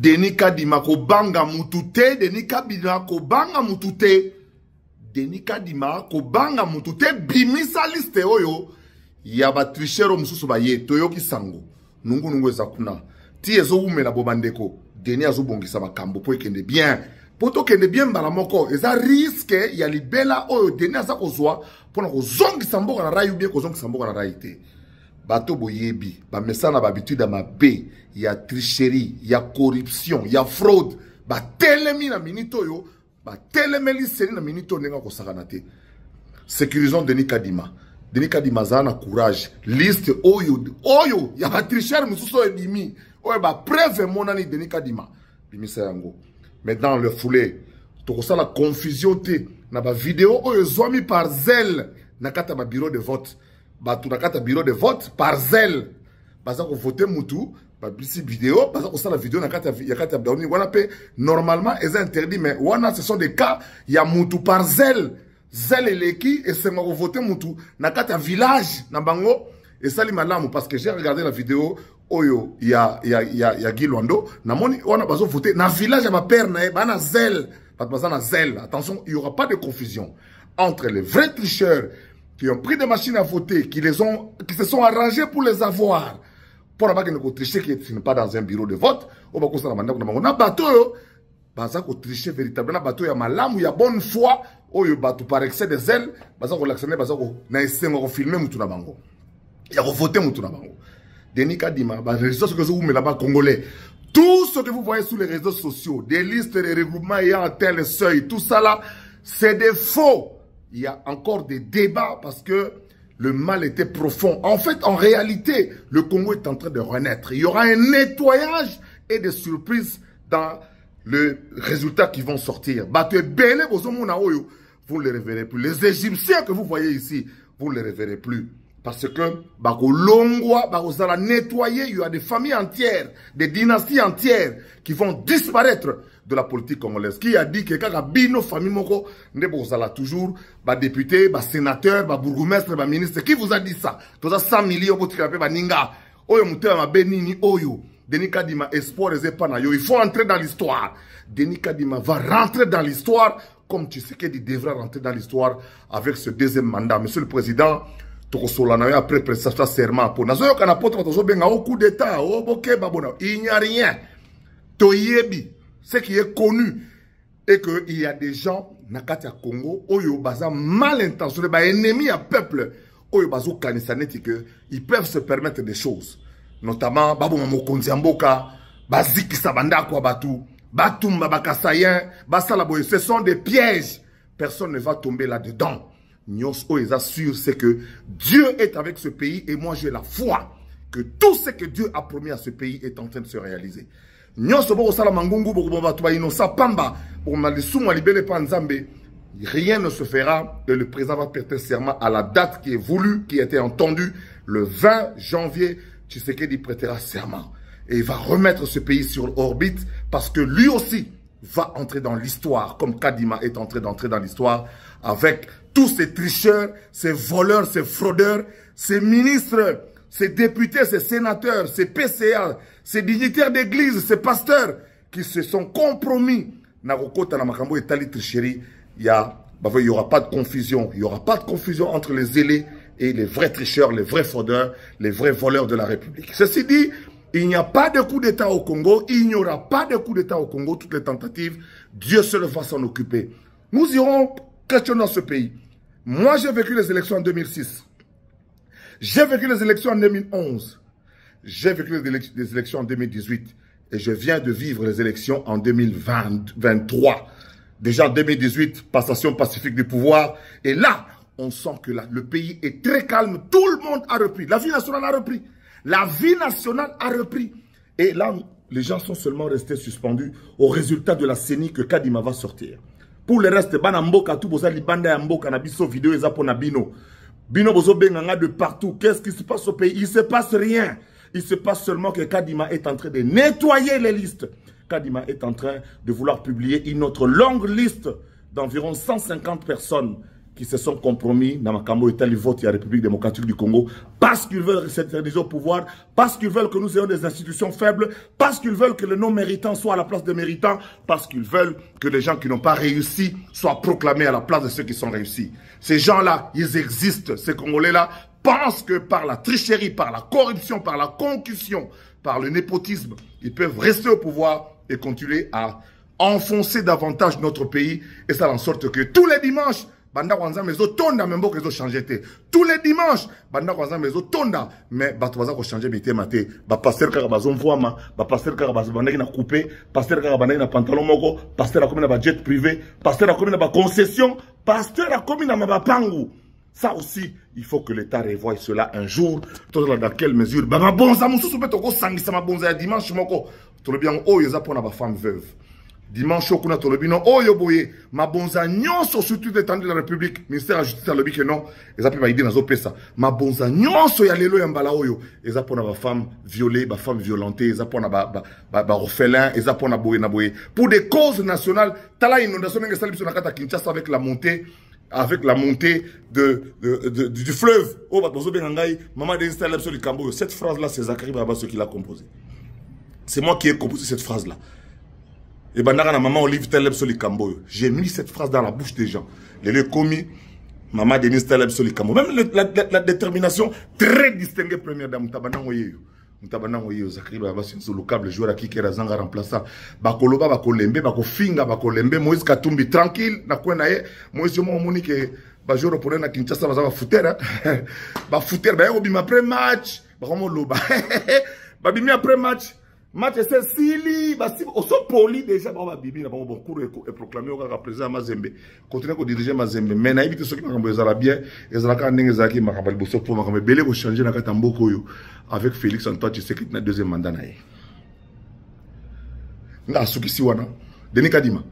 Denis Kadima ko banga mutute, Denis Kadima ko banga mutute, Denis Kadima ko banga mutute, bimisa liste oyo, yaba trichero mususu ba ye, toyoki sango, nungu ezakuna, ti ezo ume na bobandeko, Denis azo bongisa makambo po ekende bien, poto kende bien baramoko, eza risque ya libela oyo, Denis aza kozwa, pona kozongisa mboka na rai ou bien kozongisa mboka na rai te. Bato boyebi, ba mesana ba habitude ma be, ya tricherie, ya corruption, ya fraude, ba telemi na minito yo, ba telemeli seni na minito nenga ko sakanate. Sécurisons Denis Kadima. Denis Kadima zana courage, liste oyo, ya ba tricher mususo ebimi, oyo ba preuve monani Denis Kadima. Bimi yango. Mais dans le foulé, to ça la confusion te na ba vidéo oyo zomi par zèle na kata ba bureau de vote. Batu nakata bureau de vote par zèle. Baza ko voter mutu, ba bisi vidéo, baza ko sala vidéo nakata yakata bauni wana pe normalement est interdit mais wana ce sont des cas ya mutu par zèle. Zèle eleki et c'est ko voter mutu nakata village na bango et sali malamu parce que j'ai regardé la vidéo oyo ya Gilwando na moni wana bazo voter na village ya ma père na bana zèle, baza na zèle. Attention, il y aura pas de confusion entre les vrais tricheurs qui ont pris des machines à voter, qui se sont arrangés pour les avoir. Pour ne pas tricher, qui n'est pas dans un bureau de vote, on va construire un bateau, baza ko tricher véritablement bateau ya malamu ya bonne foi, oyo bateau par excès de zèle, baza ko l'actionner, baza ko na essayer ko filmer mutu na bango. Ya ko voter mutu na bango. Denis Kadima, les réseaux sociaux là-bas congolais, tout ce que vous voyez sur les réseaux sociaux, des listes de regroupements ayant un tel seuil, tout ça là, c'est des faux. Il y a encore des débats parce que le mal était profond. En fait, en réalité, le Congo est en train de renaître. Il y aura un nettoyage et des surprises dans le résultat qui vont sortir. Vous ne les reverrez plus. Les Égyptiens que vous voyez ici, vous ne les reverrez plus. Parce que, nettoyer, il y a des familles entières, des dynasties entières qui vont disparaître de la politique congolaise. Qui a dit que quand bino famille moko ne bozala toujours ba député, ba sénateur, ba bourgmestre, ba ministre, qui vous a dit ça? Tous 100 millions pour tirer ba ninga. Oyo mutela ma benini oyo. Denis Kadima espoir et pas yo. Il faut entrer dans l'histoire. Denis Kadima va rentrer dans l'histoire comme Tshisekedi devra rentrer dans l'histoire avec ce deuxième mandat. Monsieur le Président, après prestation serment pour nazo kana poto bato benga au coup d'état au boké babona. Il n'y a rien. Toyebi. Ce qui est connu est qu'il y a des gens Nakatia Congo, Oyo Baza mal intentionnés, ennemis à peuple, Oyo Bazo Kanisaneti, ils peuvent se permettre des choses. Notamment, Babou Mokonzi Amboka, Baziki Sabanda Kwa Batu, Batum Babakasayen, Basalaboye. Ce sont des pièges. Personne ne va tomber là-dedans. Nyos Oyo assure, c'est que Dieu est avec ce pays et moi j'ai la foi que tout ce que Dieu a promis à ce pays est en train de se réaliser. Rien ne se fera et le président va prêter serment à la date qui est voulue, qui a été entendue. Le 20 janvier, Tshisekedi prêtera serment. Et il va remettre ce pays sur orbite parce que lui aussi va entrer dans l'histoire, comme Kadima est d'entrer dans l'histoire avec tous ces tricheurs, ces voleurs, ces fraudeurs, ces ministres, ces députés, ces sénateurs, ces PCA, ces dignitaires d'église, ces pasteurs qui se sont compromis. Il n'y aura pas de confusion. Il n'y aura pas de confusion entre les zélés et les vrais tricheurs, les vrais fraudeurs, les vrais voleurs de la République. Ceci dit, il n'y a pas de coup d'État au Congo. Il n'y aura pas de coup d'État au Congo. Toutes les tentatives, Dieu seul va s'en occuper. Nous irons questionner ce pays. Moi, j'ai vécu les élections en 2006. J'ai vécu les élections en 2011. J'ai vécu les élections en 2018. Et je viens de vivre les élections en 2023. Déjà en 2018, passation pacifique du pouvoir. Et là, on sent que le pays est très calme. Tout le monde a repris. La vie nationale a repris. La vie nationale a repris. Et là, les gens sont seulement restés suspendus au résultat de la CENI que Kadima va sortir. Pour le reste, Banamboka, tout boza libanda yamboka, nabiso vidéo ezapo na bino. Bino bozo benganga de partout. Qu'est-ce qui se passe au pays? Il ne se passe rien. Il se passe seulement que Kadima est en train de nettoyer les listes. Kadima est en train de vouloir publier une autre longue liste d'environ 150 personnes qui se sont compromis dans ma Cambo État, le vote de la République démocratique du Congo, parce qu'ils veulent s'éterniser au pouvoir, parce qu'ils veulent que nous ayons des institutions faibles, parce qu'ils veulent que les non-méritants soient à la place des méritants, parce qu'ils veulent que les gens qui n'ont pas réussi soient proclamés à la place de ceux qui sont réussis. Ces gens-là, ils existent. Ces Congolais-là pensent que par la tricherie, par la corruption, par la concussion, par le népotisme, ils peuvent rester au pouvoir et continuer à enfoncer davantage notre pays. Et ça en sorte que tous les dimanches, banda wanza mezo tonda membo kezo changer te. Tous les dimanches, banda wanza mezo tonda mais batwaza ko changer mité maté. Ba pasteur kaka bazon voama, ba pasteur kaka bazobanda na coupé, pasteur kaka banda na pantalon moko, pasteur a comme na ba jet privé, pasteur a comme na ba concession, pasteur a comme na ba pangu. Ça aussi, il faut que l'État revoie cela un jour. Dans quelle mesure? Bah ma bonza mususu beto ko sangisa ma bonza dimanche moko. To le bien oh yeza pona ba femme veuve. Dimanche, on a tout le bino. Oh, yoboye, ma bonza nyonso surtout d'étendre de la République. Ministère de la Justice a le que non. Ils ont pu dire dans pesa. Ma bonza nyonso ya lelo yambala oyo. Ils ont pour femme violée, ba femme violentée. Ils ont pour ba orphelin. Ils ont pour na boye. Pour des causes nationales. Tala inondation n'engue sali na kata Kinshasa avec la montée du fleuve. Oh, bah bozo benangai. Maman des installations sur le Cambo. Cette phrase là, c'est Zachary Babasso qui l'a composée. C'est moi qui ai composé cette phrase là. Et bandana maman Olive Taleb Soli Kambo. J'ai mis cette phrase dans la bouche des gens. Les commis, maman Denise Taleb Soli Kambo. Même la détermination très distinguée première dame. Mutabanan Oyeyo. Mutabanan Oyeyo. Zachary Babas, c'est le câble joueur à qui est Razanga remplaçant. Bakoloba, Bakolembe, Bakofinga, Bakolembe, Moïse Katumbi, tranquille. Nakwenaye, Moïse Monique que Bajoro pour na Kinshasa, va foutre. Ba foutre, ba yobi après match. Ba loba. Ba bimi après match. Match c'est Sili, basi oso poli déjà ba bibi na bon cours et proclamer au président Mazembe. Continuer à diriger Mazembe. Mais na éviter ceux qui m'ont besoin bien, et ça ka ndenge zaki makabali boso pour makambe belé ko changer na kata mboko yo avec Félix Antoine Tshisekedi na deuxième mandat na ye. Nga sukisi wana Denis Kadima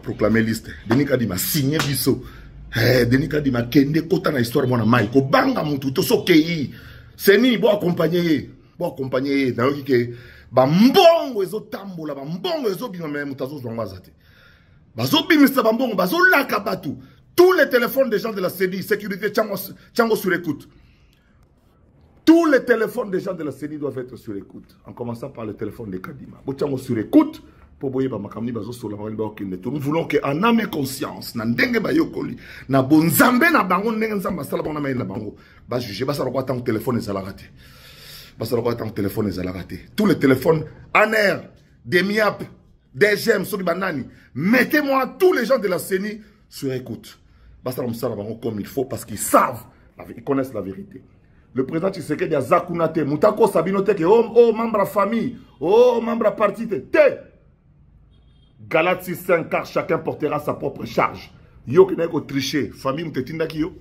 proclamer liste, Denis Kadima signer biso. Denis Kadima kende kota na histoire mona mai ko banga mutu to sokei. Seni bo accompagner na yoki ke ba mbongo ezo tambola ba mbongo ezo bima me mutazo zonga zate bazo bimisa ba mbongo bazo laka batu. Tous les téléphones des gens de la CENI sécurité Tchango sur écoute. Tous les téléphones des gens de la CENI doivent être sur écoute, en commençant par le téléphone de Kadima. Bo Tchango sur écoute pour boyer ba makamni bazo sola ba okinde. Nous voulons que en âme et conscience na ndenge ba yokoli na bonzambe na bango ndenge nzamba sala bona na bango ba juger ba sala kwa tant téléphone ezala raté. Tous les téléphones ANR, des MIAP, des GEM, mettez-moi tous les gens de la CENI sur écoute. Comme il faut parce qu'ils savent, ils connaissent la vérité. Le président Tshisekedi a Zakunate, Moutako Sabinote, oh membre à famille, oh membre à parti, Galatie 5 car chacun portera sa propre charge. Yo qui n'a pas triché, famille Moutetindaki yo.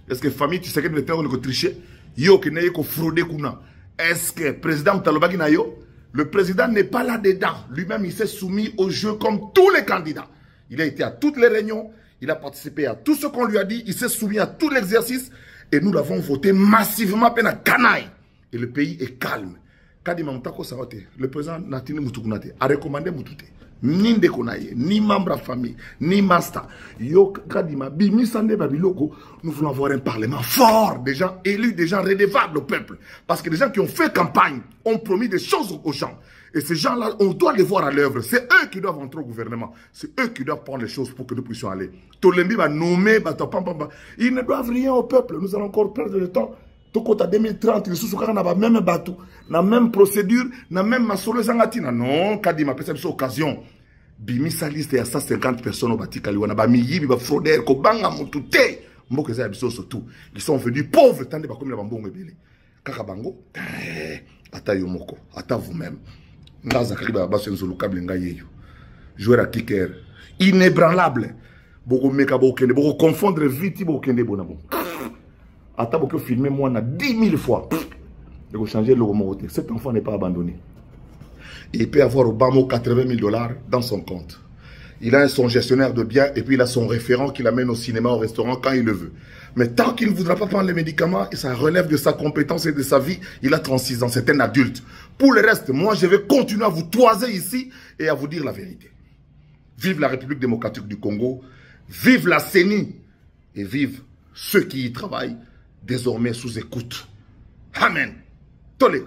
Est-ce que famille Tshisekedi n'a pas triché? Yo qui n'a pas fraudé kuna. Est-ce que le président Talobaki Nayo, le président n'est pas là-dedans. Lui-même, il s'est soumis au jeu comme tous les candidats. Il a été à toutes les réunions, il a participé à tout ce qu'on lui a dit, il s'est soumis à tout l'exercice et nous l'avons voté massivement peine à canaille. Et le pays est calme. Kadima Moutako Saote, le président Natini Moutukunate a recommandé Moutouté. Ni Ndekonaye, ni membre à famille, ni master. Yo Kadima, Bimi Sande Babiloko, nous voulons avoir un parlement fort, des gens élus, des gens redevables au peuple. Parce que les gens qui ont fait campagne ont promis des choses aux gens. Et ces gens-là, on doit les voir à l'œuvre. C'est eux qui doivent entrer au gouvernement. C'est eux qui doivent prendre les choses pour que nous puissions aller. Tolembi va nommer, ils ne doivent rien au peuple. Nous allons encore perdre le temps. Tokota 2030, les sous-soukara n'a même bateau, n'a même procédure, n'a même masolo zangatina. Non, Kadima, peut-être cette occasion. Bimi sa liste et à 150 personnes au bâti Kaliwana, Bamiyi, Biba Froder, Kobanga, Moutouté. Mbokeza Abiso surtout. Ils sont venus pauvres, tant de bakoumi la bambongo ebele. Kakabango, ata yomoko, ata vous-même. Ngaza Kariba Basenzo Lukable Ngayeyo. Joueur à kicker. Inébranlable. Boko meka bokende, boko confondre vite, bokende bonabo. Ata boko filmer moi na 10 000 fois. Il faut changer le mot. Cet enfant n'est pas abandonné. Il peut avoir au bas mot 80 000 $ dans son compte. Il a son gestionnaire de biens et puis il a son référent qui l'amène au cinéma, au restaurant quand il le veut. Mais tant qu'il ne voudra pas prendre les médicaments, et ça relève de sa compétence et de sa vie, il a 36 ans, c'est un adulte. Pour le reste, moi je vais continuer à vous toiser ici et à vous dire la vérité. Vive la République démocratique du Congo, vive la CENI et vive ceux qui y travaillent, désormais sous écoute. Amen. Tolek.